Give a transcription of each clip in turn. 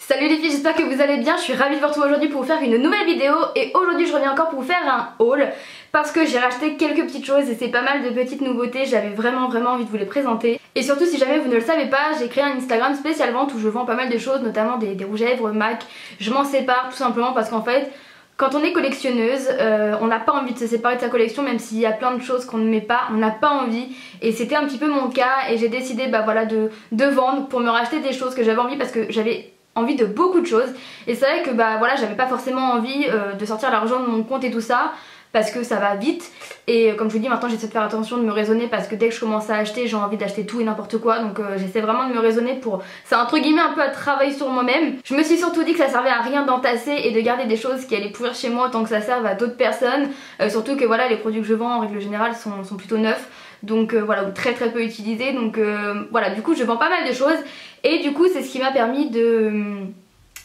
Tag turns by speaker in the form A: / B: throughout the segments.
A: Salut les filles, j'espère que vous allez bien, je suis ravie de vous retrouver aujourd'hui pour vous faire une nouvelle vidéo. Et aujourd'hui je reviens encore pour vous faire un haul, parce que j'ai racheté quelques petites choses et c'est pas mal de petites nouveautés. J'avais vraiment envie de vous les présenter. Et surtout, si jamais vous ne le savez pas, j'ai créé un Instagram spécial vente où je vends pas mal de choses, notamment des rouges à lèvres MAC. Je m'en sépare tout simplement parce qu'en fait, quand on est collectionneuse, on n'a pas envie de se séparer de sa collection, même s'il y a plein de choses qu'on ne met pas, on n'a pas envie. Et c'était un petit peu mon cas et j'ai décidé voilà, de vendre pour me racheter des choses que j'avais envie, parce que j'avais envie de beaucoup de choses. Et c'est vrai que voilà, j'avais pas forcément envie de sortir l'argent de mon compte et tout ça, parce que ça va vite. Et comme je vous dis, maintenant j'essaie de faire attention, de me raisonner, parce que dès que je commence à acheter, j'ai envie d'acheter tout et n'importe quoi. Donc j'essaie vraiment de me raisonner pour... C'est entre guillemets un peu un travail sur moi-même. Je me suis surtout dit que ça servait à rien d'entasser et de garder des choses qui allaient pourrir chez moi autant que ça serve à d'autres personnes. Surtout que voilà, les produits que je vends en règle générale sont plutôt neufs. Donc voilà, ou très peu utilisés. Donc voilà, du coup je vends pas mal de choses. Et du coup c'est ce qui m'a permis de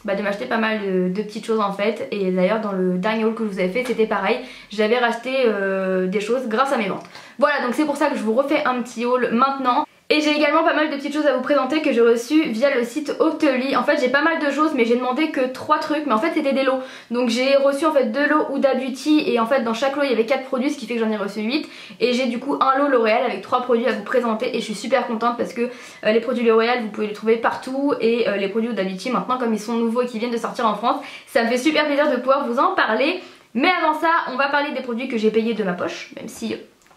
A: m'acheter pas mal de petites choses en fait. Et d'ailleurs dans le dernier haul que je vous avais fait, c'était pareil, j'avais racheté des choses grâce à mes ventes. Voilà, donc c'est pour ça que je vous refais un petit haul maintenant. Et j'ai également pas mal de petites choses à vous présenter que j'ai reçues via le site Octoly. En fait j'ai pas mal de choses, mais j'ai demandé que 3 trucs, mais en fait c'était des lots. Donc j'ai reçu en fait 2 lots Huda Beauty, et en fait dans chaque lot il y avait 4 produits, ce qui fait que j'en ai reçu 8. Et j'ai du coup un lot L'Oréal avec 3 produits à vous présenter, et je suis super contente parce que les produits L'Oréal vous pouvez les trouver partout, et les produits Huda Beauty maintenant, comme ils sont nouveaux et qu'ils viennent de sortir en France, ça me fait super plaisir de pouvoir vous en parler. Mais avant ça, on va parler des produits que j'ai payés de ma poche, même si...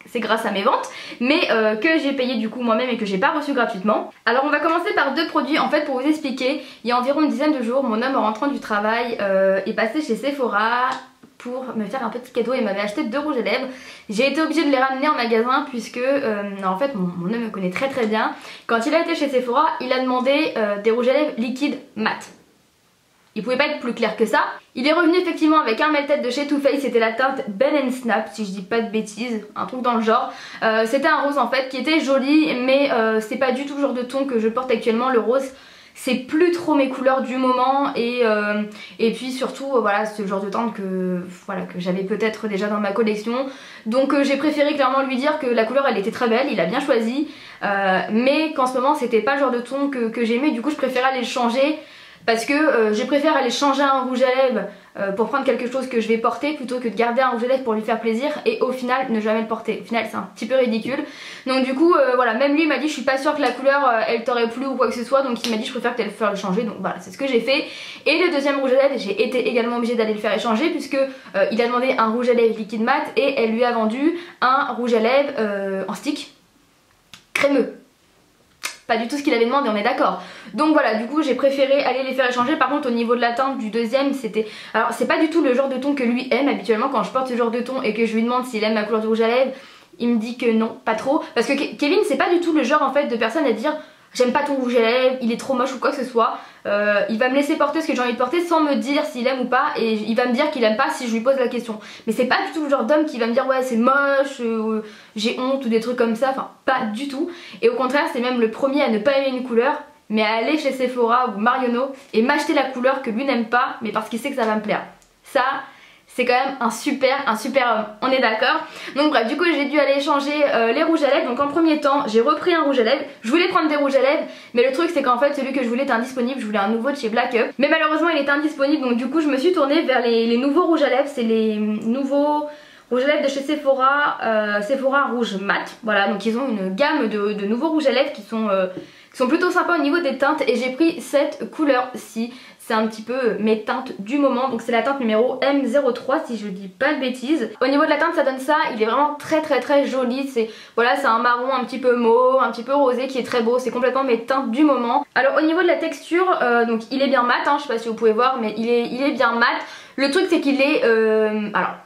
A: c'est grâce à mes ventes, mais que j'ai payé du coup moi-même et que j'ai pas reçu gratuitement. Alors on va commencer par 2 produits. En fait, pour vous expliquer, il y a environ une dizaine de jours, mon homme en rentrant du travail est passé chez Sephora pour me faire un petit cadeau et m'avait acheté 2 rouges à lèvres. J'ai été obligée de les ramener en magasin puisque en fait mon homme me connaît très bien. Quand il a été chez Sephora, il a demandé des rouges à lèvres liquides mat. Il pouvait pas être plus clair que ça. Il est revenu effectivement avec un Melted de chez Too Faced, c'était la teinte Ben & Snap, si je dis pas de bêtises, un truc dans le genre. C'était un rose en fait qui était joli, mais c'est pas du tout le genre de ton que je porte actuellement. Le rose, c'est plus trop mes couleurs du moment, et puis surtout voilà, c'est le genre de teinte que j'avais peut-être déjà dans ma collection. Donc j'ai préféré clairement lui dire que la couleur elle était très belle, il a bien choisi, mais qu'en ce moment c'était pas le genre de ton que j'aimais. Du coup je préférais aller le changer, parce que je préfère aller changer un rouge à lèvres pour prendre quelque chose que je vais porter, plutôt que de garder un rouge à lèvres pour lui faire plaisir et au final ne jamais le porter. Au final c'est un petit peu ridicule. Donc du coup voilà, même lui m'a dit je suis pas sûre que la couleur elle t'aurait plu ou quoi que ce soit, donc il m'a dit je préfère que tu le faire le changer. Donc voilà, c'est ce que j'ai fait. Et le deuxième rouge à lèvres, j'ai été également obligée d'aller le faire échanger, puisque il a demandé un rouge à lèvres liquide mat et elle lui a vendu un rouge à lèvres en stick crémeux. Pas du tout ce qu'il avait demandé, on est d'accord. Donc voilà, du coup j'ai préféré aller les faire échanger. Par contre au niveau de la teinte du deuxième, c'était... Alors c'est pas du tout le genre de ton que lui aime habituellement. Quand je porte ce genre de ton et que je lui demande s'il aime ma couleur de rouge à lèvres, il me dit que non, pas trop. Parce que Kevin c'est pas du tout le genre en fait de personne à dire j'aime pas ton rouge à lèvres, il est trop moche ou quoi que ce soit. Il va me laisser porter ce que j'ai envie de porter sans me dire s'il aime ou pas, et il va me dire qu'il aime pas si je lui pose la question. Mais c'est pas du tout le genre d'homme qui va me dire ouais c'est moche, j'ai honte ou des trucs comme ça, enfin pas du tout. Et au contraire c'est même le premier à ne pas aimer une couleur, mais à aller chez Sephora ou Marionneau et m'acheter la couleur que lui n'aime pas, mais parce qu'il sait que ça va me plaire. Ça... c'est quand même un super homme, on est d'accord. Donc bref, du coup j'ai dû aller changer les rouges à lèvres. Donc en premier temps j'ai repris un rouge à lèvres. Je voulais prendre des rouges à lèvres, mais le truc c'est qu'en fait celui que je voulais était indisponible. Je voulais un nouveau de chez Black Up, mais malheureusement il était indisponible. Donc du coup je me suis tournée vers les nouveaux rouges à lèvres. C'est les nouveaux rouges à lèvres de chez Sephora, Sephora rouge mat. Voilà, donc ils ont une gamme de nouveaux rouges à lèvres qui sont plutôt sympas au niveau des teintes. Et j'ai pris cette couleur-ci. C'est un petit peu mes teintes du moment, donc c'est la teinte numéro M03 si je dis pas de bêtises. Au niveau de la teinte ça donne ça, il est vraiment très joli. C'est voilà, c'est un marron un petit peu mauve, un petit peu rosé qui est très beau, c'est complètement mes teintes du moment. Alors au niveau de la texture, donc il est bien mat, hein, je sais pas si vous pouvez voir, mais il est bien mat. Le truc c'est qu'il est, alors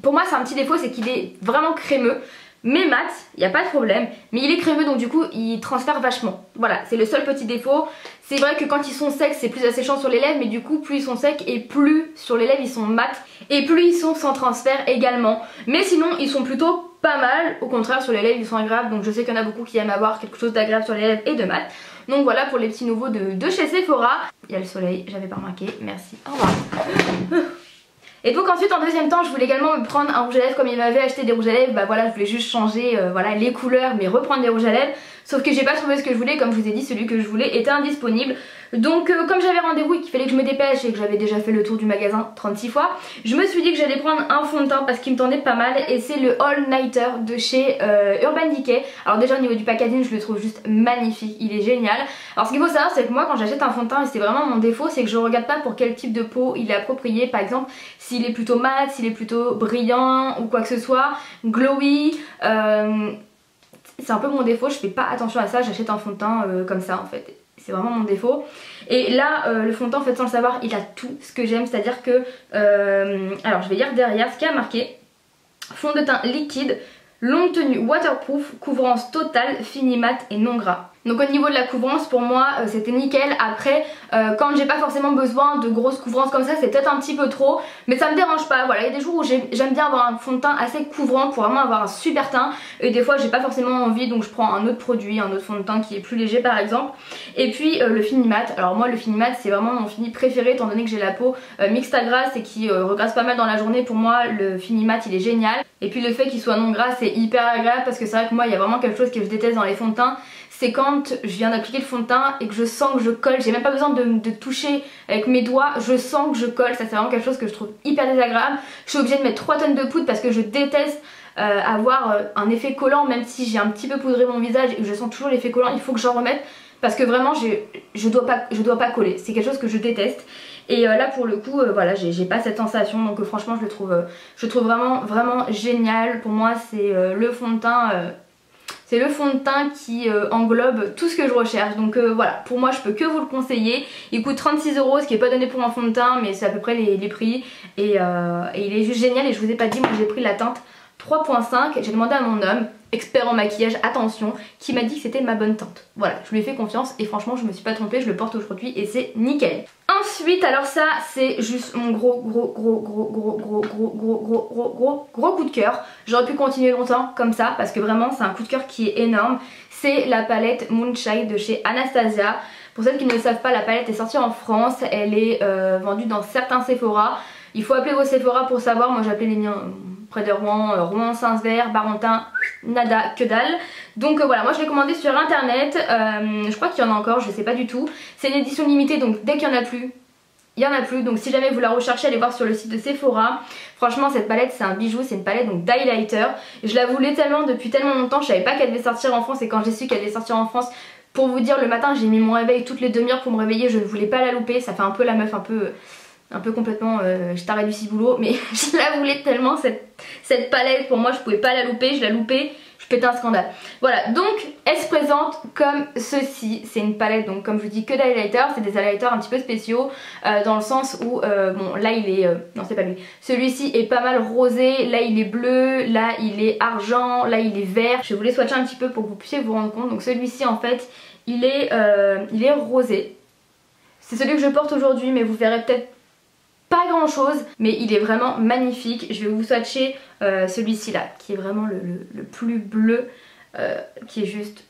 A: pour moi c'est un petit défaut, c'est qu'il est vraiment crémeux. Mais mat, il n'y a pas de problème, mais il est crémeux donc du coup il transfère vachement. Voilà, c'est le seul petit défaut. C'est vrai que quand ils sont secs c'est plus asséchant sur les lèvres, mais du coup plus ils sont secs et plus sur les lèvres ils sont mat, et plus ils sont sans transfert également. Mais sinon ils sont plutôt pas mal, au contraire sur les lèvres ils sont agréables, donc je sais qu'il y en a beaucoup qui aiment avoir quelque chose d'agréable sur les lèvres et de mat. Donc voilà pour les petits nouveaux de chez Sephora. Il y a le soleil, j'avais pas remarqué, merci, au revoir. Et donc ensuite en deuxième temps je voulais également me prendre un rouge à lèvres, comme il m'avait acheté des rouges à lèvres, bah voilà je voulais juste changer voilà, les couleurs mais reprendre des rouges à lèvres. sauf que j'ai pas trouvé ce que je voulais. Comme je vous ai dit, celui que je voulais était indisponible. Donc comme j'avais rendez-vous et qu'il fallait que je me dépêche et que j'avais déjà fait le tour du magasin 36 fois, je me suis dit que j'allais prendre un fond de teint parce qu'il me tendait pas mal, et c'est le All Nighter de chez Urban Decay. Alors déjà au niveau du packaging, je le trouve juste magnifique, il est génial. Alors ce qu'il faut savoir, c'est que moi quand j'achète un fond de teint, et c'est vraiment mon défaut, c'est que je regarde pas pour quel type de peau il est approprié. Par exemple, s'il est plutôt mat, s'il est plutôt brillant ou quoi que ce soit, glowy, c'est un peu mon défaut, je fais pas attention à ça, j'achète un fond de teint comme ça en fait. C'est vraiment mon défaut. Et là le fond de teint, en fait, sans le savoir, il a tout ce que j'aime. C'est à dire que alors je vais lire derrière ce qui a marqué: fond de teint liquide, longue tenue waterproof, couvrance totale, fini mat et non gras. Donc au niveau de la couvrance, pour moi c'était nickel. Après quand j'ai pas forcément besoin de grosses couvrances comme ça, c'est peut-être un petit peu trop, mais ça me dérange pas. Voilà, il y a des jours où j'aime bien avoir un fond de teint assez couvrant pour vraiment avoir un super teint, et des fois j'ai pas forcément envie, donc je prends un autre produit, un autre fond de teint qui est plus léger par exemple. Et puis le fini mat. Alors moi le fini mat c'est vraiment mon fini préféré, étant donné que j'ai la peau mixte à grasse et qui regrasse pas mal dans la journée. Pour moi le fini mat il est génial. Et puis le fait qu'il soit non gras, c'est hyper agréable, parce que c'est vrai que moi il y a vraiment quelque chose que je déteste dans les fonds de teint, c'est quand je viens d'appliquer le fond de teint et que je sens que je colle. J'ai même pas besoin de toucher avec mes doigts, je sens que je colle. Ça c'est vraiment quelque chose que je trouve hyper désagréable. Je suis obligée de mettre 3 tonnes de poudre parce que je déteste avoir un effet collant. Même si j'ai un petit peu poudré mon visage et que je sens toujours l'effet collant, il faut que j'en remette, parce que vraiment je dois pas coller. C'est quelque chose que je déteste. Et là pour le coup voilà, j'ai pas cette sensation, donc franchement je le trouve vraiment génial. Pour moi c'est le fond de teint c'est le fond de teint qui englobe tout ce que je recherche. Donc voilà, pour moi je peux que vous le conseiller. Il coûte 36 €, ce qui est pas donné pour un fond de teint, mais c'est à peu près les prix. Et il est juste génial. Et je vous ai pas dit, moi j'ai pris la teinte 3.5. J'ai demandé à mon homme, expert en maquillage, attention, qui m'a dit que c'était ma bonne teinte. Voilà, je lui ai fait confiance et franchement je me suis pas trompée, je le porte aujourd'hui et c'est nickel. Ensuite, alors ça c'est juste mon gros coup de cœur. J'aurais pu continuer longtemps comme ça parce que vraiment c'est un coup de cœur qui est énorme. C'est la palette Moonshine de chez Anastasia. Pour celles qui ne le savent pas, la palette est sortie en France, elle est vendue dans certains Sephora. Il faut appeler vos Sephora pour savoir, moi j'ai appelé les miens près de Rouen, Rouen, Saint-Sever, Barentin, nada, que dalle. Donc voilà, moi je l'ai commandé sur internet, je crois qu'il y en a encore, je sais pas du tout. C'est une édition limitée, donc dès qu'il y en a plus, il y en a plus. Donc si jamais vous la recherchez, allez voir sur le site de Sephora. Franchement cette palette c'est un bijou, c'est une palette donc d'highlighter. Je la voulais tellement depuis tellement longtemps, je savais pas qu'elle devait sortir en France, et quand j'ai su qu'elle devait sortir en France, pour vous dire, le matin j'ai mis mon réveil toutes les demi-heures pour me réveiller, je ne voulais pas la louper. Ça fait un peu la meuf un peu complètement je t'arrête du ciboulot, mais je la voulais tellement cette palette. Pour moi je pouvais pas la louper, je la loupais, je pétais un scandale. Voilà, donc elle se présente comme ceci. C'est une palette donc comme je vous dis que d'highlighters. C'est des highlighters un petit peu spéciaux dans le sens où bon là il est non c'est pas lui, celui-ci est pas mal rosé, là il est bleu, là il est argent, là il est vert. Je vais vous les swatcher un petit peu pour que vous puissiez vous rendre compte. Donc celui-ci en fait il est rosé. C'est celui que je porte aujourd'hui, mais vous verrez peut-être pas grand chose, mais il est vraiment magnifique. Je vais vous swatcher celui-ci là qui est vraiment le plus bleu, qui est juste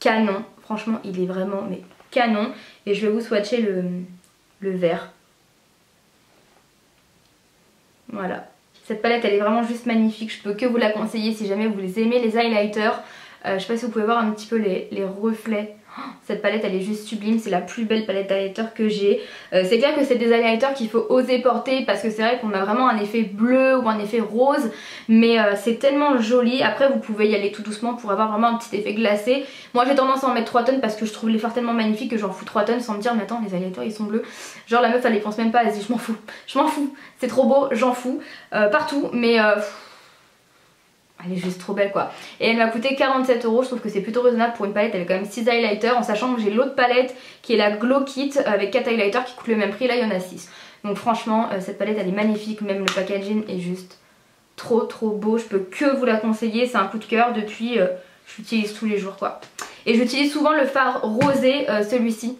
A: canon. Franchement il est vraiment mais canon. Et je vais vous swatcher le vert. Voilà, cette palette elle est vraiment juste magnifique. Je peux que vous la conseiller si jamais vous aimez les highlighters. Je sais pas si vous pouvez voir un petit peu les reflets. Cette palette elle est juste sublime, c'est la plus belle palette d'highlighter que j'ai. C'est clair que c'est des highlighters qu'il faut oser porter, parce que c'est vrai qu'on a vraiment un effet bleu ou un effet rose, mais c'est tellement joli. Après vous pouvez y aller tout doucement pour avoir vraiment un petit effet glacé. Moi j'ai tendance à en mettre 3 tonnes parce que je trouve l'effort tellement magnifique que j'en fous 3 tonnes sans me dire mais attends les highlighters ils sont bleus. Genre la meuf elle les pense même pas, elle se dit je m'en fous, c'est trop beau, j'en fous partout, mais elle est juste trop belle quoi. Et elle m'a coûté 47 €, je trouve que c'est plutôt raisonnable pour une palette avec quand même 6 highlighters, en sachant que j'ai l'autre palette qui est la Glow Kit avec 4 highlighters qui coûte le même prix, là il y en a 6. Donc franchement cette palette elle est magnifique, même le packaging est juste trop beau, je peux que vous la conseiller, c'est un coup de cœur depuis, je l'utilise tous les jours quoi. Et j'utilise souvent le fard rosé, celui-ci,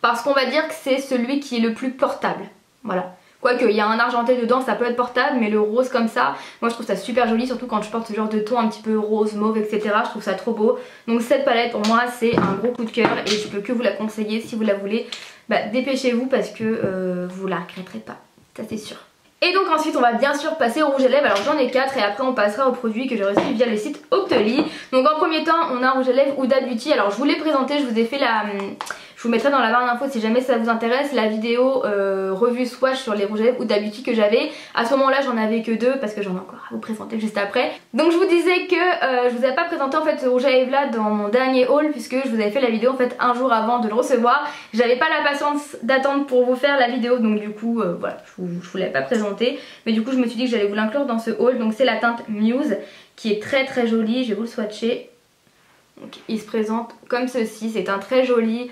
A: parce qu'on va dire que c'est celui qui est le plus portable, voilà. Quoique il y a un argenté dedans, ça peut être portable, mais le rose comme ça, moi je trouve ça super joli, surtout quand je porte ce genre de ton un petit peu rose, mauve, etc. Je trouve ça trop beau. Donc cette palette pour moi c'est un gros coup de cœur et je peux que vous la conseiller si vous la voulez. Bah, dépêchez-vous parce que vous la regretterez pas, ça c'est sûr. Et donc ensuite on va bien sûr passer au rouge à lèvres. Alors j'en ai 4 et après on passera aux produits que j'ai reçus via le site Octoly. Donc en premier temps on a un rouge à lèvres Huda Beauty. Alors je vous l'ai présenté, je vous ai fait la... Je vous mettrai dans la barre d'infos si jamais ça vous intéresse la vidéo revue swatch sur les rouges à lèvres Huda Beauty que j'avais. À ce moment là j'en avais que 2 parce que j'en ai encore à vous présenter juste après. Donc je vous disais que je vous avais pas présenté en fait ce rouge à lèvres là dans mon dernier haul puisque je vous avais fait la vidéo en fait un jour avant de le recevoir. J'avais pas la patience d'attendre pour vous faire la vidéo donc du coup voilà je vous l'avais pas présenté. Mais du coup je me suis dit que j'allais vous l'inclure dans ce haul. Donc c'est la teinte Muse qui est très jolie, je vais vous le swatcher. Donc il se présente comme ceci, c'est un très joli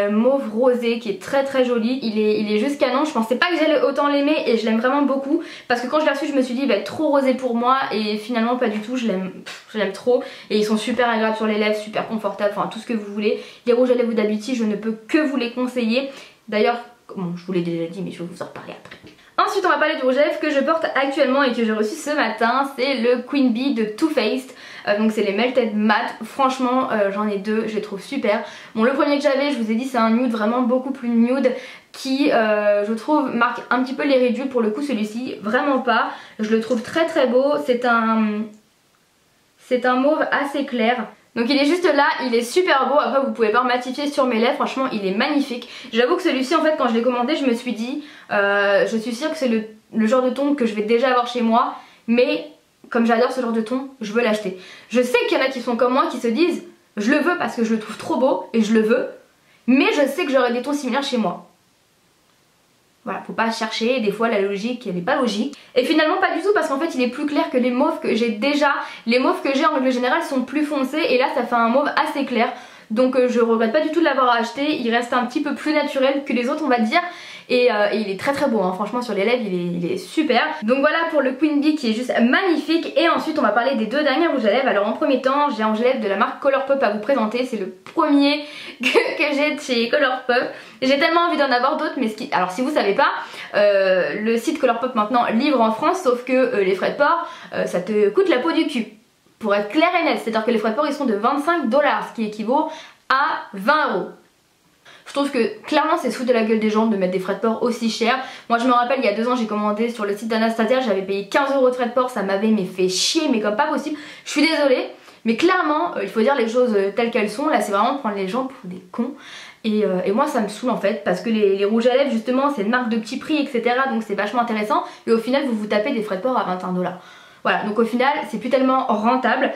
A: mauve rosé qui est très joli. Il est juste canon. Je pensais pas que j'allais autant l'aimer et je l'aime vraiment beaucoup parce que quand je l'ai reçu je me suis dit il va être trop rosé pour moi et finalement pas du tout. Je l'aime trop et ils sont super agréables sur les lèvres, super confortables, enfin tout ce que vous voulez. Les rouges à lèvres Huda Beauty je ne peux que vous les conseiller. D'ailleurs bon je vous l'ai déjà dit mais je vais vous en reparler après. Ensuite on va parler du rouge à lèvres que je porte actuellement et que j'ai reçu ce matin. C'est le Queen Bee de Too Faced. Donc c'est les Melted Matte. Franchement j'en ai 2, je les trouve super. Bon le premier que j'avais je vous ai dit c'est un nude vraiment beaucoup plus nude qui je trouve marque un petit peu les ridules. Pour le coup celui-ci vraiment pas. Je le trouve très beau. C'est un mauve assez clair. Donc il est juste là, il est super beau, après vous pouvez pas matifier sur mes lèvres, franchement il est magnifique. J'avoue que celui-ci en fait quand je l'ai commandé je me suis dit, je suis sûre que c'est le genre de ton que je vais déjà avoir chez moi, mais comme j'adore ce genre de ton, je veux l'acheter. Je sais qu'il y en a qui sont comme moi qui se disent, je le veux parce que je le trouve trop beau et je le veux, mais je sais que j'aurai des tons similaires chez moi. Voilà, faut pas chercher, des fois la logique elle n'est pas logique. Et finalement pas du tout parce qu'en fait il est plus clair que les mauves que j'ai déjà. Les mauves que j'ai en règle générale sont plus foncés et là ça fait un mauve assez clair. Donc je regrette pas du tout de l'avoir acheté, il reste un petit peu plus naturel que les autres on va dire. Et il est très beau hein. Franchement sur les lèvres il est super. Donc voilà pour le Queen Bee qui est juste magnifique. Et ensuite on va parler des 2 derniers rouges à lèvres. Alors en premier temps j'ai un rouge à lèvres de la marque Colourpop à vous présenter. C'est le premier que j'ai de chez Colourpop. J'ai tellement envie d'en avoir d'autres mais alors si vous savez pas le site Colourpop maintenant livre en France. Sauf que les frais de port ça te coûte la peau du cul. Pour être clair et net, c'est à dire que les frais de port ils sont de 25 $, ce qui équivaut à 20 €. Je trouve que clairement c'est se foutre de la gueule des gens de mettre des frais de port aussi chers. Moi je me rappelle il y a 2 ans j'ai commandé sur le site d'Anastasia, j'avais payé 15 € de frais de port, ça m'avait fait chier mais comme pas possible. Je suis désolée mais clairement il faut dire les choses telles qu'elles sont. Là c'est vraiment prendre les gens pour des cons. Et moi ça me saoule en fait parce que les rouges à lèvres justement c'est une marque de petit prix etc. Donc c'est vachement intéressant et au final vous vous tapez des frais de port à 21 $. Voilà donc au final c'est plus tellement rentable.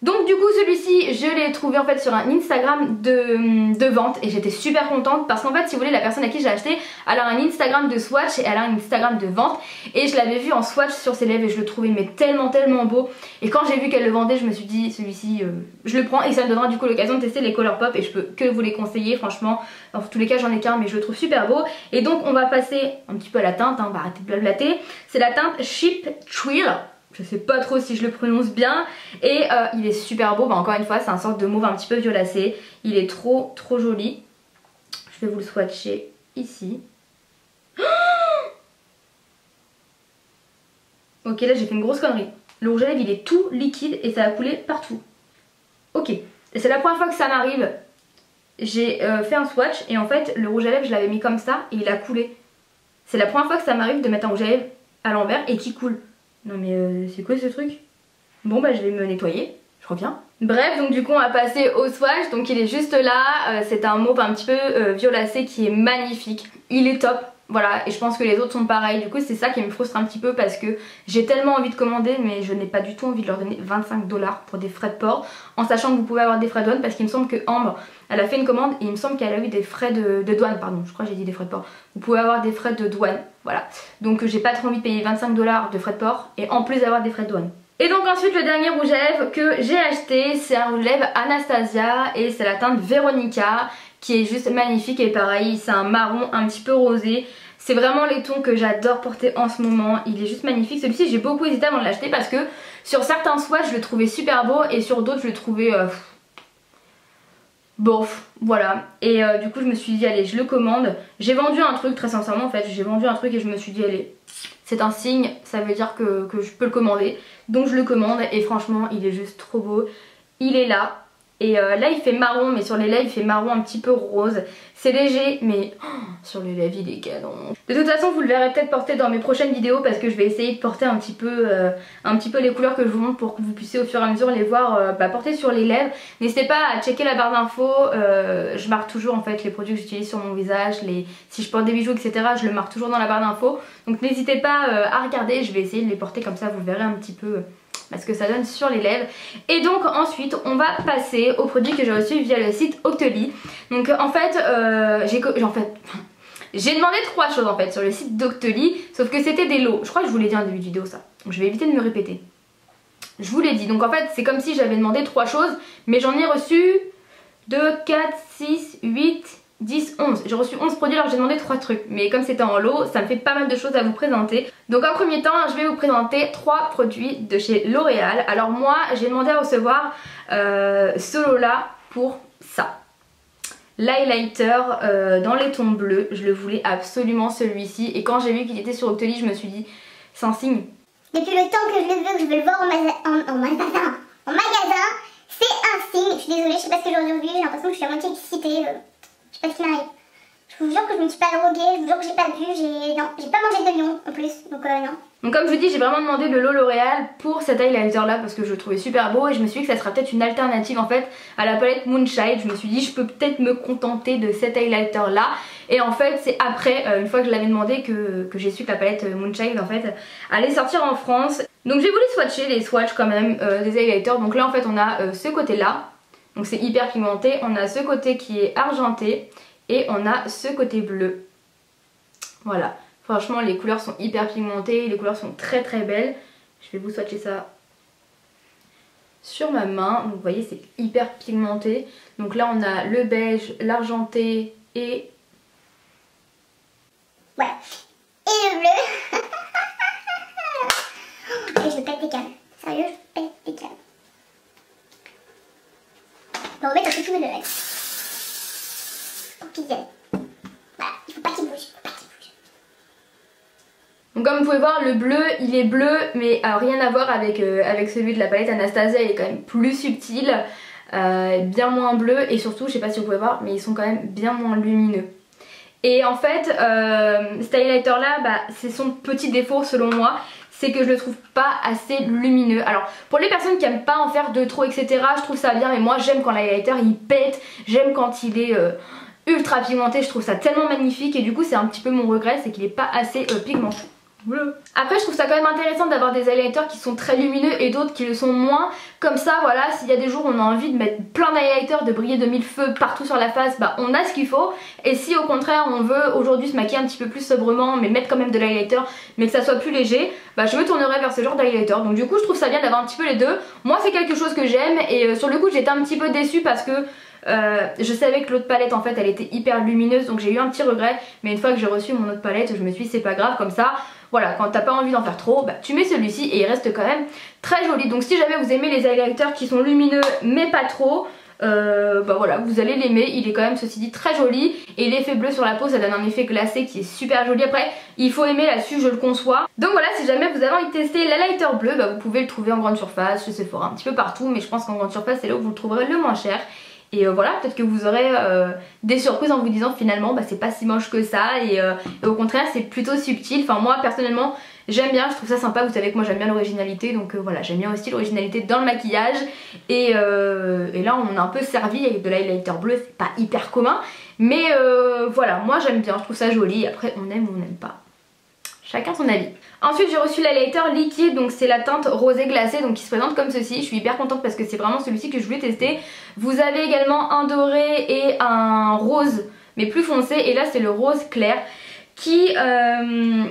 A: Donc du coup celui-ci je l'ai trouvé en fait sur un Instagram de vente et j'étais super contente parce qu'en fait si vous voulez la personne à qui j'ai acheté elle a un Instagram de swatch et elle a un Instagram de vente et je l'avais vu en swatch sur ses lèvres et je le trouvais mais tellement beau et quand j'ai vu qu'elle le vendait je me suis dit celui-ci je le prends et ça me donnera du coup l'occasion de tester les Colourpop et je peux que vous les conseiller franchement. Dans tous les cas j'en ai qu'un mais je le trouve super beau. Et donc on va passer un petit peu à la teinte hein, on va arrêter de blablater. C'est la teinte Cheap Thrill. Je sais pas trop si je le prononce bien. Et il est super beau, bah, encore une fois c'est un sorte de mauve un petit peu violacé. Il est trop joli. Je vais vous le swatcher ici. Ok là j'ai fait une grosse connerie. Le rouge à lèvres il est tout liquide et ça a coulé partout. Ok, et c'est la première fois que ça m'arrive. J'ai fait un swatch et en fait le rouge à lèvres je l'avais mis comme ça et il a coulé. C'est la première fois que ça m'arrive de mettre un rouge à lèvres à l'envers et qui coule. Non mais c'est quoi ce truc? Bon bah je vais me nettoyer, je reviens. Bref donc du coup on va passer au swatch. Donc il est juste là, c'est un mauve un petit peu violacé qui est magnifique. Il est top, voilà, et je pense que les autres sont pareils. Du coup c'est ça qui me frustre un petit peu parce que j'ai tellement envie de commander mais je n'ai pas du tout envie de leur donner 25 $ pour des frais de port. En sachant que vous pouvez avoir des frais de douane parce qu'il me semble que Ambre elle a fait une commande et il me semble qu'elle a eu des frais de douane, pardon, je crois que j'ai dit des frais de port. Vous pouvez avoir des frais de douane, voilà. Donc j'ai pas trop envie de payer 25 $ de frais de port et en plus d'avoir des frais de douane. Et donc ensuite le dernier rouge à lèvres que j'ai acheté c'est un rouge à lèvres Anastasia et c'est la teinte Veronica qui est juste magnifique et pareil c'est un marron un petit peu rosé. C'est vraiment les tons que j'adore porter en ce moment, il est juste magnifique. Celui-ci j'ai beaucoup hésité avant de l'acheter parce que sur certains swatchs je le trouvais super beau et sur d'autres je le trouvais bof, voilà. Et du coup je me suis dit allez je le commande. J'ai vendu un truc très sincèrement en fait, j'ai vendu un truc et je me suis dit allez c'est un signe, ça veut dire que je peux le commander. Donc je le commande et franchement il est juste trop beau. Il est là Et là il fait marron, mais sur les lèvres il fait marron un petit peu rose. C'est léger mais sur les lèvres il est canon. De toute façon vous le verrez peut-être porter dans mes prochaines vidéos parce que je vais essayer de porter un petit peu les couleurs que je vous montre pour que vous puissiez au fur et à mesure les voir porter sur les lèvres. N'hésitez pas à checker la barre d'infos, je marque toujours en fait les produits que j'utilise sur mon visage, si je porte des bijoux etc, je le marque toujours dans la barre d'infos. Donc n'hésitez pas à regarder, je vais essayer de les porter comme ça, vous verrez un petit peu ce que ça donne sur les lèvres. Et donc ensuite on va passer aux produits que j'ai reçus via le site Octoly. Donc en fait j'ai demandé 3 choses en fait sur le site d'Octoly, sauf que c'était des lots. Je crois que je vous l'ai dit en début de vidéo ça, donc je vais éviter de me répéter. Je vous l'ai dit, donc en fait c'est comme si j'avais demandé 3 choses, mais j'en ai reçu 2, 4, 6, 8, 10, 11. J'ai reçu 11 produits alors j'ai demandé 3 trucs. Mais comme c'était en lot, ça me fait pas mal de choses à vous présenter. Donc en premier temps, je vais vous présenter 3 produits de chez L'Oréal. Alors moi, j'ai demandé à recevoir ce lot là pour ça. L'highlighter dans les tons bleus. Je le voulais absolument celui-ci. Et quand j'ai vu qu'il était sur Octoly, je me suis dit, c'est un signe.
B: Depuis le temps que je le veux, que je veux le voir en magasin, c'est un signe. Je suis désolée, je sais pas ce que j'ai aujourd'hui, j'ai l'impression que je suis à moitié excitée. Je sais pas ce qui m'arrive. Je vous jure que je me suis pas droguée, je vous jure que j'ai pas bu, j'ai pas mangé de lion en plus, donc non.
A: Donc comme je vous dis, j'ai vraiment demandé le lot L'Oréal pour cet highlighter là parce que je le trouvais super beau et je me suis dit que ça sera peut-être une alternative en fait à la palette Moonshine. Je me suis dit je peux peut-être me contenter de cet highlighter là, et en fait c'est après, une fois que je l'avais demandé, que j'ai su que la palette Moonshine en fait allait sortir en France. Donc j'ai voulu swatcher les swatchs quand même des highlighters. Donc là en fait on a ce côté là, donc c'est hyper pigmenté, on a ce côté qui est argenté et on a ce côté bleu. Voilà, franchement les couleurs sont hyper pigmentées, les couleurs sont très très belles. Je vais vous swatcher ça sur ma main. Donc vous voyez c'est hyper pigmenté. Donc là on a le beige, l'argenté et...
B: voilà. Et le bleu. Et je pète des câbles. Sérieux, je pète des câbles. On va remettre un peu tout de lait. Voilà, il faut pas qu'il bouge,
A: Donc comme vous pouvez voir, le bleu il est bleu mais rien à voir avec celui de la palette Anastasia. Il est quand même plus subtil, bien moins bleu, et surtout je sais pas si vous pouvez voir mais ils sont quand même bien moins lumineux. Et en fait cet highlighter là, c'est son petit défaut selon moi, c'est que je le trouve pas assez lumineux. Alors pour les personnes qui aiment pas en faire de trop etc, je trouve ça bien, mais moi j'aime quand l'highlighter il pète, j'aime quand il est ultra pigmenté, je trouve ça tellement magnifique, et du coup c'est un petit peu mon regret, c'est qu'il est pas assez pigmenté. Après je trouve ça quand même intéressant d'avoir des highlighters qui sont très lumineux et d'autres qui le sont moins. Comme ça voilà, s'il y a des jours où on a envie de mettre plein d'highlighters, de briller de mille feux partout sur la face, on a ce qu'il faut. Et si au contraire on veut aujourd'hui se maquiller un petit peu plus sobrement mais mettre quand même de l'highlighter mais que ça soit plus léger, je me tournerai vers ce genre d'highlighter. Donc du coup je trouve ça bien d'avoir un petit peu les deux. Moi c'est quelque chose que j'aime, et sur le coup j'étais un petit peu déçue parce que je savais que l'autre palette en fait elle était hyper lumineuse, donc j'ai eu un petit regret. Mais une fois que j'ai reçu mon autre palette, je me suis dit c'est pas grave, comme ça voilà, quand t'as pas envie d'en faire trop, tu mets celui-ci et il reste quand même très joli. Donc si jamais vous aimez les highlighters qui sont lumineux mais pas trop, voilà, vous allez l'aimer. Il est quand même ceci dit très joli, et l'effet bleu sur la peau ça donne un effet glacé qui est super joli. Après il faut aimer là-dessus, je le conçois. Donc voilà, si jamais vous avez envie de tester l'highlighter bleu, vous pouvez le trouver en grande surface, chez Sephora, un petit peu partout, mais je pense qu'en grande surface c'est là où vous le trouverez le moins cher. Et voilà, peut-être que vous aurez des surprises en vous disant finalement c'est pas si moche que ça, et au contraire c'est plutôt subtil. Enfin moi personnellement j'aime bien, je trouve ça sympa. Vous savez que moi j'aime bien l'originalité, donc voilà, j'aime bien aussi l'originalité dans le maquillage. Et là on a un peu servi avec de l'highlighter bleu, c'est pas hyper commun, mais voilà, moi j'aime bien, je trouve ça joli. Après on aime ou on n'aime pas, chacun son avis. Ensuite j'ai reçu l'highlighter liquide, donc c'est la teinte rosé glacé, donc qui se présente comme ceci. Je suis hyper contente parce que c'est vraiment celui-ci que je voulais tester. Vous avez également un doré et un rose mais plus foncé, et là c'est le rose clair qui je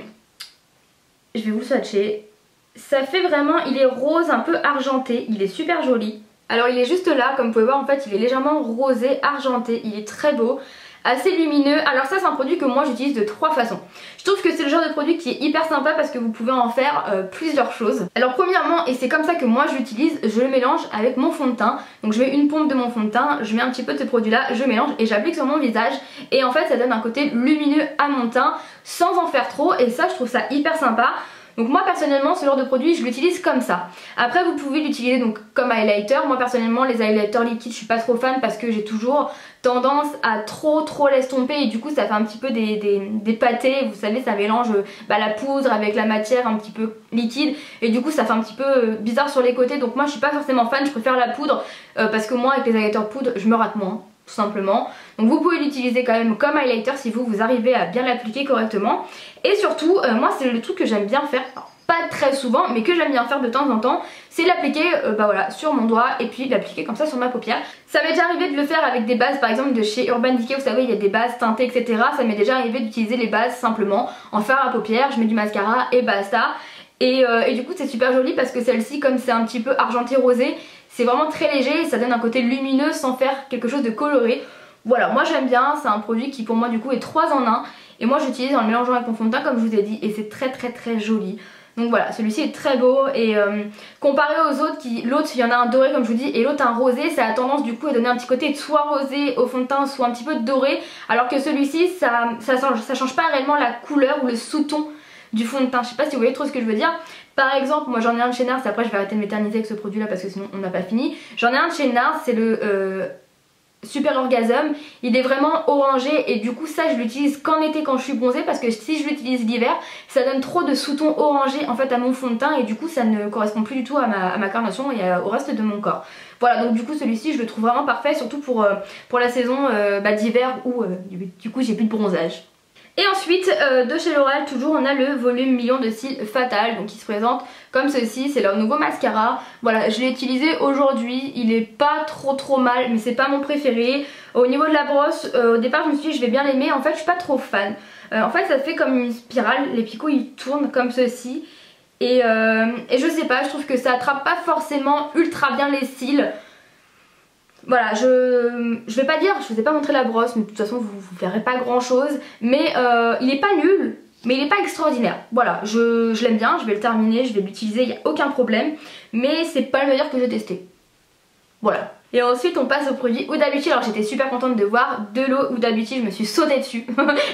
A: vais vous le swatcher. Ça fait vraiment, il est rose un peu argenté, il est super joli. Alors il est juste là, comme vous pouvez voir en fait il est légèrement rosé argenté, il est très beau, assez lumineux. Alors ça c'est un produit que moi j'utilise de 3 façons. Je trouve que c'est le genre de produit qui est hyper sympa parce que vous pouvez en faire plusieurs choses. Alors premièrement, et c'est comme ça que moi je l'utilise, je le mélange avec mon fond de teint. Donc je mets une pompe de mon fond de teint, je mets un petit peu de ce produit là, je mélange et j'applique sur mon visage, et en fait ça donne un côté lumineux à mon teint sans en faire trop, et ça je trouve ça hyper sympa. Donc moi personnellement ce genre de produit je l'utilise comme ça. Après vous pouvez l'utiliser donc comme highlighter. Moi personnellement les highlighters liquides je suis pas trop fan parce que j'ai toujours tendance à trop l'estomper et du coup ça fait un petit peu des pâtés. Vous savez, ça mélange la poudre avec la matière un petit peu liquide et du coup ça fait un petit peu bizarre sur les côtés. Donc moi je suis pas forcément fan, je préfère la poudre parce que moi avec les highlighters poudre je me rate moins tout simplement. Donc vous pouvez l'utiliser quand même comme highlighter si vous arrivez à bien l'appliquer correctement. Et surtout moi c'est le truc que j'aime bien faire, alors, pas très souvent mais que j'aime bien faire de temps en temps, c'est l'appliquer voilà, sur mon doigt et puis l'appliquer comme ça sur ma paupière. Ça m'est déjà arrivé de le faire avec des bases par exemple de chez Urban Decay, vous savez il y a des bases teintées etc. Ça m'est déjà arrivé d'utiliser les bases simplement en fard à paupières, je mets du mascara et basta. Et du coup c'est super joli parce que celle-ci comme c'est un petit peu argenté rosé, c'est vraiment très léger et ça donne un côté lumineux sans faire quelque chose de coloré. Voilà, moi j'aime bien, c'est un produit qui pour moi du coup est 3 en 1 et moi j'utilise en le mélangeant avec mon fond de teint comme je vous ai dit et c'est très joli. Donc voilà, celui-ci est très beau et comparé aux autres, l'autre il y en a un doré comme je vous dis et l'autre un rosé, ça a tendance du coup à donner un petit côté soit rosé au fond de teint soit un petit peu doré, alors que celui-ci ça change pas réellement la couleur ou le sous-ton du fond de teint. Je sais pas si vous voyez trop ce que je veux dire. Par exemple, moi j'en ai un de chez Nars, après je vais arrêter de m'éterniser avec ce produit là parce que sinon on n'a pas fini. J'en ai un de chez Nars, c'est le Super Orgasm, il est vraiment orangé et du coup ça je l'utilise qu'en été quand je suis bronzée parce que si je l'utilise l'hiver ça donne trop de sous-tons orangés en fait à mon fond de teint et du coup ça ne correspond plus du tout à ma carnation et au reste de mon corps. Voilà, donc du coup celui-ci je le trouve vraiment parfait surtout pour la saison d'hiver où du coup j'ai plus de bronzage. Et ensuite de chez L'Oréal toujours on a le volume million de cils Fatal, donc il se présente comme ceci, c'est leur nouveau mascara. Voilà, je l'ai utilisé aujourd'hui, il est pas trop mal mais c'est pas mon préféré. Au niveau de la brosse, au départ je me suis dit je vais bien l'aimer, en fait je suis pas trop fan. En fait ça fait comme une spirale, les picots ils tournent comme ceci et je sais pas, je trouve que ça attrape pas forcément ultra bien les cils. Voilà, je vais pas dire, je vous ai pas montré la brosse, mais de toute façon vous verrez pas grand chose. Mais il est pas nul, mais il est pas extraordinaire. Voilà, je l'aime bien, je vais le terminer, je vais l'utiliser, il n'y a aucun problème. Mais c'est pas le meilleur que j'ai testé. Voilà. Et ensuite on passe au produit Huda Beauty. Alors j'étais super contente de voir de l'eau Huda Beauty, je me suis sautée dessus.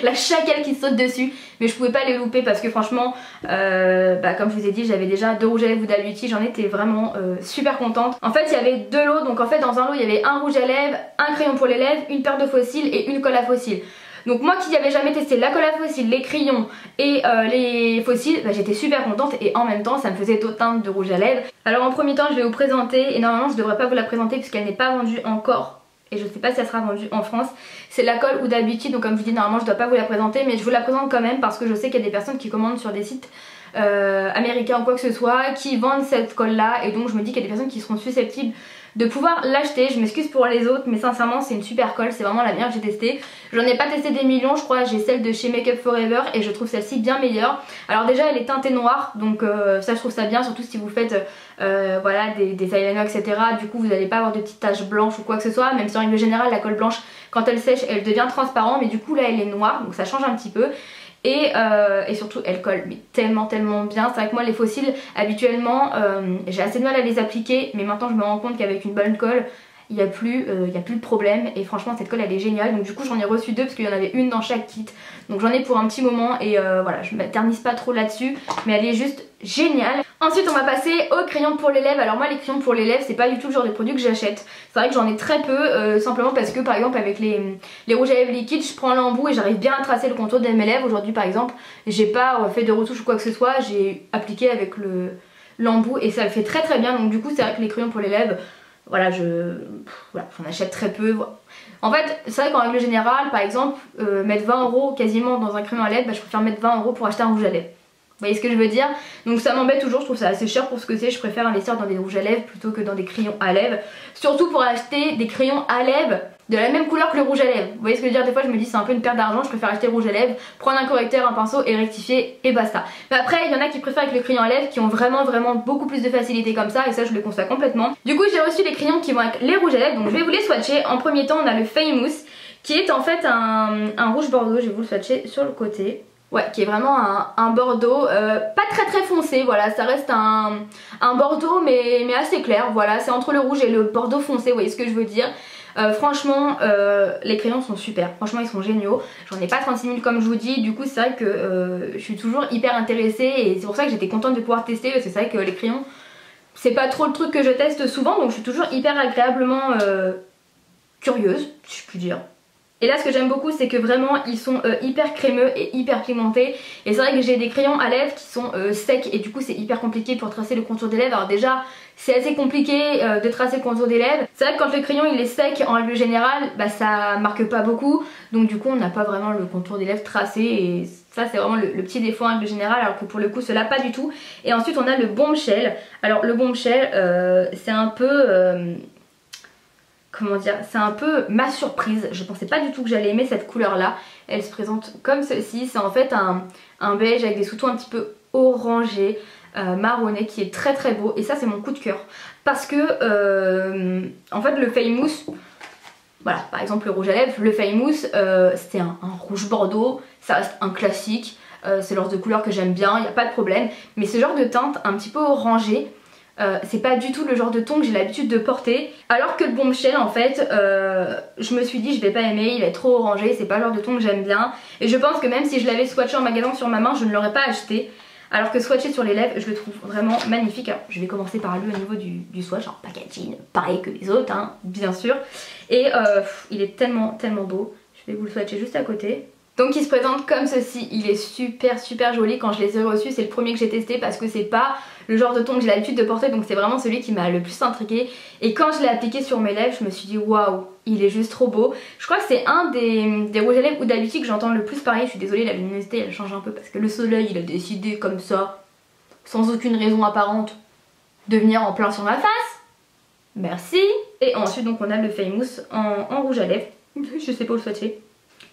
A: La chacelle qui saute dessus. Mais je pouvais pas les louper parce que franchement comme je vous ai dit j'avais déjà 2 rouges à lèvres Huda Beauty. J'en étais vraiment super contente. En fait il y avait de l'eau, donc en fait dans un lot il y avait un rouge à lèvres, un crayon pour les lèvres, une paire de faux cils et une colle à faux cils. Donc moi qui n'avais jamais testé la colle à faux cils, les crayons et les faux cils, j'étais super contente et en même temps ça me faisait d'autres teintes de rouge à lèvres. Alors en premier temps je vais vous présenter, et normalement je devrais pas vous la présenter puisqu'elle n'est pas vendue encore et je sais pas si elle sera vendue en France. C'est la colle Huda Beauty, donc comme je vous dis normalement je dois pas vous la présenter mais je vous la présente quand même parce que je sais qu'il y a des personnes qui commandent sur des sites américains ou quoi que ce soit qui vendent cette colle là et donc je me dis qu'il y a des personnes qui seront susceptibles de pouvoir l'acheter. Je m'excuse pour les autres mais sincèrement c'est une super colle, c'est vraiment la meilleure que j'ai testée. J'en ai pas testé des millions, je crois, j'ai celle de chez Make Up Forever et je trouve celle-ci bien meilleure. Alors déjà elle est teintée noire donc ça je trouve ça bien, surtout si vous faites voilà, des eyeliners etc. Du coup vous n'allez pas avoir de petites taches blanches ou quoi que ce soit, même si en règle générale la colle blanche quand elle sèche elle devient transparente mais du coup là elle est noire donc ça change un petit peu. Et surtout elle colle mais tellement bien. C'est vrai que moi les faux cils habituellement j'ai assez de mal à les appliquer mais maintenant je me rends compte qu'avec une bonne colle il n'y a plus de problème et franchement cette colle elle est géniale. Donc du coup j'en ai reçu 2 parce qu'il y en avait une dans chaque kit, donc j'en ai pour un petit moment et voilà, je m'éternise pas trop là-dessus mais elle est juste géniale. Ensuite on va passer aux crayons pour les lèvres. Alors moi les crayons pour les lèvres c'est pas du tout le genre de produit que j'achète. C'est vrai que j'en ai très peu simplement parce que par exemple avec les rouges à lèvres liquides je prends l'embout et j'arrive bien à tracer le contour de mes lèvres. Aujourd'hui par exemple j'ai pas fait de retouche ou quoi que ce soit, j'ai appliqué avec l'embout et ça le fait très bien. Donc du coup c'est vrai que les crayons pour les lèvres voilà, j'en achète très peu. En fait, c'est vrai qu'en règle générale, par exemple, mettre 20 € quasiment dans un crayon à lèvres, je préfère mettre 20 € pour acheter un rouge à lèvres. Vous voyez ce que je veux dire? Donc ça m'embête toujours, je trouve ça assez cher pour ce que c'est. Je préfère investir dans des rouges à lèvres plutôt que dans des crayons à lèvres. Surtout pour acheter des crayons à lèvres de la même couleur que le rouge à lèvres. Vous voyez ce que je veux dire? Des fois je me dis c'est un peu une perte d'argent, je préfère acheter le rouge à lèvres, prendre un correcteur, un pinceau et rectifier et basta. Mais après il y en a qui préfèrent avec le crayon à lèvres qui ont vraiment beaucoup plus de facilité comme ça et ça je le conçois complètement. Du coup j'ai reçu les crayons qui vont avec les rouges à lèvres, donc je vais vous les swatcher. En premier temps on a le Famous qui est en fait un rouge bordeaux, je vais vous le swatcher sur le côté. Ouais, qui est vraiment un bordeaux, pas très foncé, voilà, ça reste un bordeaux mais assez clair, voilà, c'est entre le rouge et le bordeaux foncé, vous voyez ce que je veux dire. Franchement les crayons sont super, franchement ils sont géniaux. J'en ai pas 36 000 comme je vous dis, du coup c'est vrai que je suis toujours hyper intéressée et c'est pour ça que j'étais contente de pouvoir tester, parce que c'est vrai que les crayons c'est pas trop le truc que je teste souvent, donc je suis toujours hyper agréablement curieuse, si je puis dire. Et là ce que j'aime beaucoup c'est que vraiment ils sont hyper crémeux et hyper pigmentés. Et c'est vrai que j'ai des crayons à lèvres qui sont secs et du coup c'est hyper compliqué pour tracer le contour des lèvres. Alors déjà c'est assez compliqué de tracer le contour des lèvres. C'est vrai que quand le crayon il est sec en règle générale bah ça marque pas beaucoup. Donc du coup on n'a pas vraiment le contour des lèvres tracé et ça c'est vraiment le petit défaut en règle générale, alors que pour le coup cela pas du tout. Et ensuite on a le Bombshell. Alors le Bombshell c'est un peu... comment dire, c'est un peu ma surprise. Je pensais pas du tout que j'allais aimer cette couleur là. Elle se présente comme ceci. C'est en fait un beige avec des sous-tons un petit peu orangés, marronné, qui est très très beau. Et ça c'est mon coup de cœur. Parce que en fait le Famous, voilà, par exemple le rouge à lèvres, le Famous c'était un rouge bordeaux. Ça reste un classique. C'est le genre de couleur que j'aime bien, il n'y a pas de problème. Mais ce genre de teinte un petit peu orangé, c'est pas du tout le genre de ton que j'ai l'habitude de porter. Alors que le Bombshell en fait je me suis dit je vais pas aimer, il va être trop orangé, c'est pas le genre de ton que j'aime bien. Et je pense que même si je l'avais swatché en magasin sur ma main je ne l'aurais pas acheté. Alors que swatché sur les lèvres je le trouve vraiment magnifique. Alors je vais commencer par lui au niveau du swatch, genre packaging pareil que les autres hein, bien sûr. Et il est tellement beau. Je vais vous le swatcher juste à côté. Donc il se présente comme ceci, il est super joli. Quand je les ai reçus c'est le premier que j'ai testé parce que c'est pas le genre de ton que j'ai l'habitude de porter, donc c'est vraiment celui qui m'a le plus intrigué. Et quand je l'ai appliqué sur mes lèvres je me suis dit waouh, il est juste trop beau. Je crois que c'est un des rouges à lèvres ou d'habitude que j'entends le plus parler. Je suis désolée, la luminosité elle change un peu parce que le soleil il a décidé comme ça, sans aucune raison apparente, de venir en plein sur ma face. Merci. Et ensuite donc on a le Famous en rouge à lèvres. Je sais pas où le swatcher.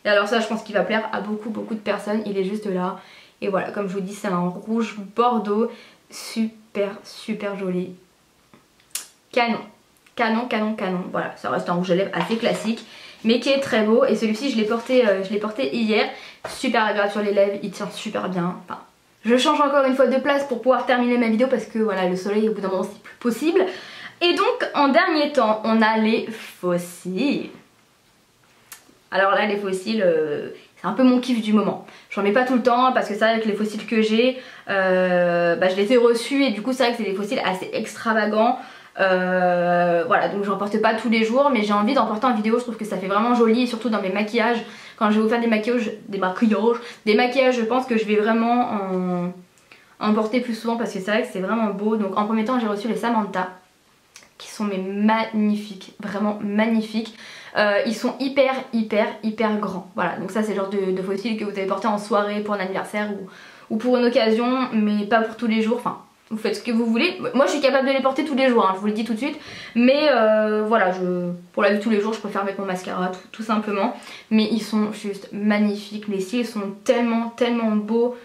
A: Et alors ça je pense qu'il va plaire à beaucoup de personnes, il est juste là. Et voilà, comme je vous dis c'est un rouge bordeaux, super joli. Canon, voilà, ça reste un rouge à lèvres assez classique mais qui est très beau. Et celui-ci je l'ai porté hier, super agréable sur les lèvres, il tient super bien. Enfin, je change encore une fois de place pour pouvoir terminer ma vidéo parce que voilà, le soleil au bout d'un moment c'est plus possible. Et donc en dernier temps on a les fossiles. Alors là les fossiles c'est un peu mon kiff du moment. J'en mets pas tout le temps parce que c'est vrai que les fossiles que j'ai je les ai reçus et du coup c'est vrai que c'est des fossiles assez extravagants. Voilà, donc j'en porte pas tous les jours mais j'ai envie d'en porter en vidéo. Je trouve que ça fait vraiment joli et surtout dans mes maquillages. Quand je vais vous faire des maquillages je pense que je vais vraiment en porter plus souvent parce que c'est vrai que c'est vraiment beau. Donc en premier temps j'ai reçu les Samantha qui sont mais magnifiques, vraiment magnifiques. Ils sont hyper grands. Voilà, donc ça c'est le genre de fossiles que vous allez porter en soirée pour un anniversaire ou pour une occasion, mais pas pour tous les jours. Enfin, vous faites ce que vous voulez. Moi je suis capable de les porter tous les jours, hein, je vous le dis tout de suite. Mais voilà, pour la vie de tous les jours je préfère mettre mon mascara tout simplement. Mais ils sont juste magnifiques, les cils sont tellement beaux.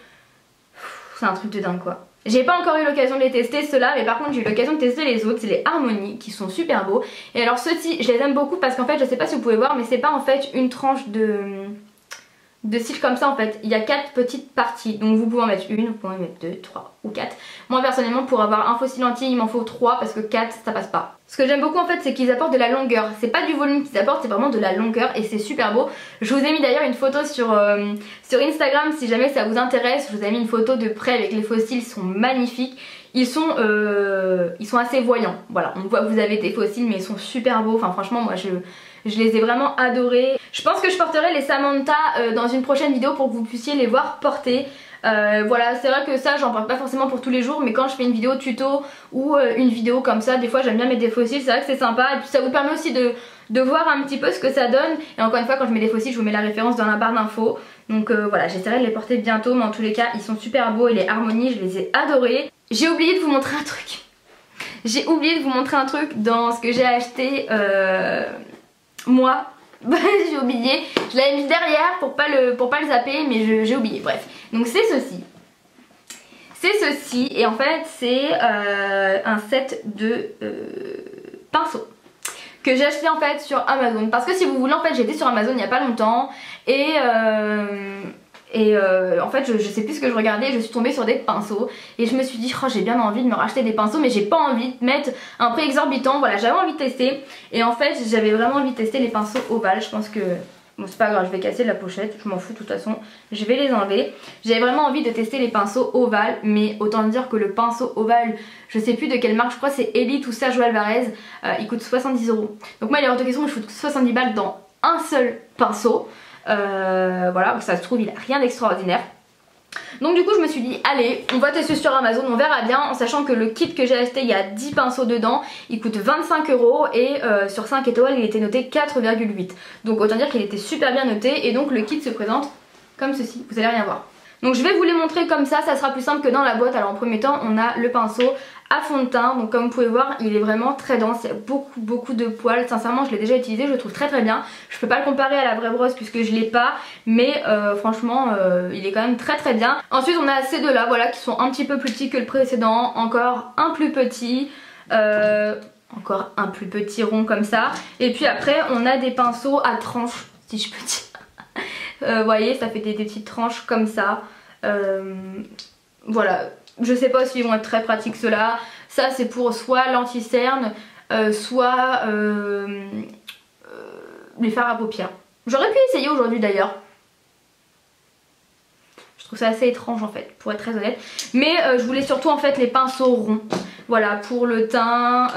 A: C'est un truc de dingue quoi. J'ai pas encore eu l'occasion de les tester ceux-là, mais par contre j'ai eu l'occasion de tester les autres, c'est les Harmony qui sont super beaux. Et alors ceux-ci je les aime beaucoup parce qu'en fait je sais pas si vous pouvez voir mais c'est pas en fait une tranche de cils comme ça en fait. Il y a 4 petites parties, donc vous pouvez en mettre une, vous pouvez en mettre 2, 3 ou 4. Moi personnellement pour avoir un faux cil entier il m'en faut 3 parce que 4 ça passe pas. Ce que j'aime beaucoup en fait c'est qu'ils apportent de la longueur, c'est pas du volume qu'ils apportent, c'est vraiment de la longueur et c'est super beau. Je vous ai mis d'ailleurs une photo sur Instagram si jamais ça vous intéresse, je vous ai mis une photo de près avec les faux cils, ils sont magnifiques. Ils sont assez voyants, voilà, on voit que vous avez des faux cils mais ils sont super beaux, enfin franchement moi je les ai vraiment adorés. Je pense que je porterai les Samantha dans une prochaine vidéo pour que vous puissiez les voir porter. Voilà, c'est vrai que ça j'en porte pas forcément pour tous les jours, mais quand je fais une vidéo tuto ou une vidéo comme ça, des fois j'aime bien mettre des faux cils, c'est vrai que c'est sympa et puis ça vous permet aussi de voir un petit peu ce que ça donne. Et encore une fois quand je mets des faux cils je vous mets la référence dans la barre d'infos. Donc voilà, j'essaierai de les porter bientôt, mais en tous les cas ils sont super beaux et les Harmony je les ai adorés. J'ai oublié de vous montrer un truc. J'ai oublié de vous montrer un truc dans ce que j'ai acheté moi. J'ai oublié, je l'avais mis derrière pour pas le zapper mais j'ai oublié, bref. Donc c'est ceci. C'est ceci et en fait c'est un set de pinceaux que j'ai acheté en fait sur Amazon. Parce que si vous voulez en fait j'étais sur Amazon il n'y a pas longtemps et Et en fait je sais plus ce que je regardais, je suis tombée sur des pinceaux et je me suis dit oh j'ai bien envie de me racheter des pinceaux mais j'ai pas envie de mettre un prix exorbitant. Voilà, j'avais envie de tester et en fait j'avais vraiment envie de tester les pinceaux ovales. Je pense que bon c'est pas grave, je vais casser la pochette, je m'en fous de toute façon, je vais les enlever. J'avais vraiment envie de tester les pinceaux ovales, mais autant dire que le pinceau ovale, je sais plus de quelle marque, je crois c'est Elite ou Sergio Alvarez, il coûte 70 €. Donc moi il est hors de question que je foute 70 balles dans un seul pinceau. Voilà, ça se trouve il a rien d'extraordinaire. Donc du coup je me suis dit allez on va tester sur Amazon, on verra bien, en sachant que le kit que j'ai acheté il y a 10 pinceaux dedans, il coûte 25 € et sur 5 étoiles il était noté 4,8. Donc autant dire qu'il était super bien noté et donc le kit se présente comme ceci, vous allez rien voir. Donc je vais vous les montrer comme ça sera plus simple que dans la boîte. Alors en premier temps on a le pinceau à fond de teint, donc comme vous pouvez voir il est vraiment très dense, il y a beaucoup de poils, sincèrement je l'ai déjà utilisé, je le trouve très bien. Je peux pas le comparer à la vraie brosse puisque je l'ai pas, mais franchement il est quand même très bien. Ensuite on a ces deux là, voilà, qui sont un petit peu plus petits que le précédent, encore un plus petit, encore un plus petit rond comme ça. Et puis après on a des pinceaux à tranches, si je peux dire. Vous voyez ça fait des petites tranches comme ça. Voilà, je sais pas s'ils vont être très pratiques ceux-là. Ça c'est pour soit l'anti-cerne, soit les fards à paupières. J'aurais pu essayer aujourd'hui d'ailleurs. Je trouve ça assez étrange en fait, pour être très honnête. Mais je voulais surtout en fait les pinceaux ronds. Voilà, pour le teint,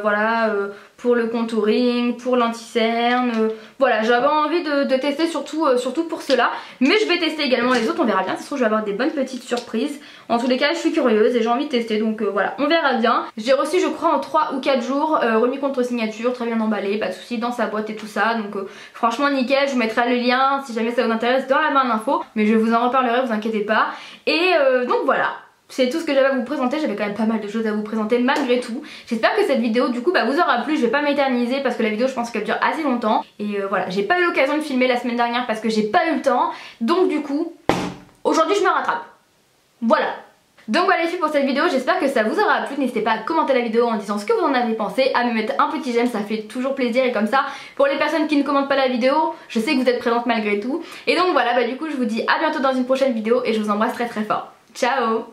A: voilà, pour le contouring, pour l'anti-cerne. Voilà, j'avais envie de tester surtout pour cela. Mais je vais tester également les autres, on verra bien. Ça se trouve je vais avoir des bonnes petites surprises. En tous les cas je suis curieuse et j'ai envie de tester, donc voilà, on verra bien. J'ai reçu je crois en 3 ou 4 jours, remis contre signature, très bien emballé, pas de soucis, dans sa boîte et tout ça. Donc franchement nickel, je vous mettrai le lien si jamais ça vous intéresse dans la barre d'infos. Mais je vous en reparlerai, vous inquiétez pas. Et donc voilà. C'est tout ce que j'avais à vous présenter, j'avais quand même pas mal de choses à vous présenter malgré tout. J'espère que cette vidéo du coup vous aura plu, je vais pas m'éterniser parce que la vidéo je pense qu'elle dure assez longtemps. Et voilà, j'ai pas eu l'occasion de filmer la semaine dernière parce que j'ai pas eu le temps. Donc du coup, aujourd'hui je me rattrape. Voilà. Donc voilà les filles pour cette vidéo, j'espère que ça vous aura plu. N'hésitez pas à commenter la vidéo en disant ce que vous en avez pensé, à me mettre un petit j'aime, ça fait toujours plaisir. Et comme ça, pour les personnes qui ne commentent pas la vidéo, je sais que vous êtes présentes malgré tout. Et donc voilà, du coup je vous dis à bientôt dans une prochaine vidéo et je vous embrasse très fort. Ciao.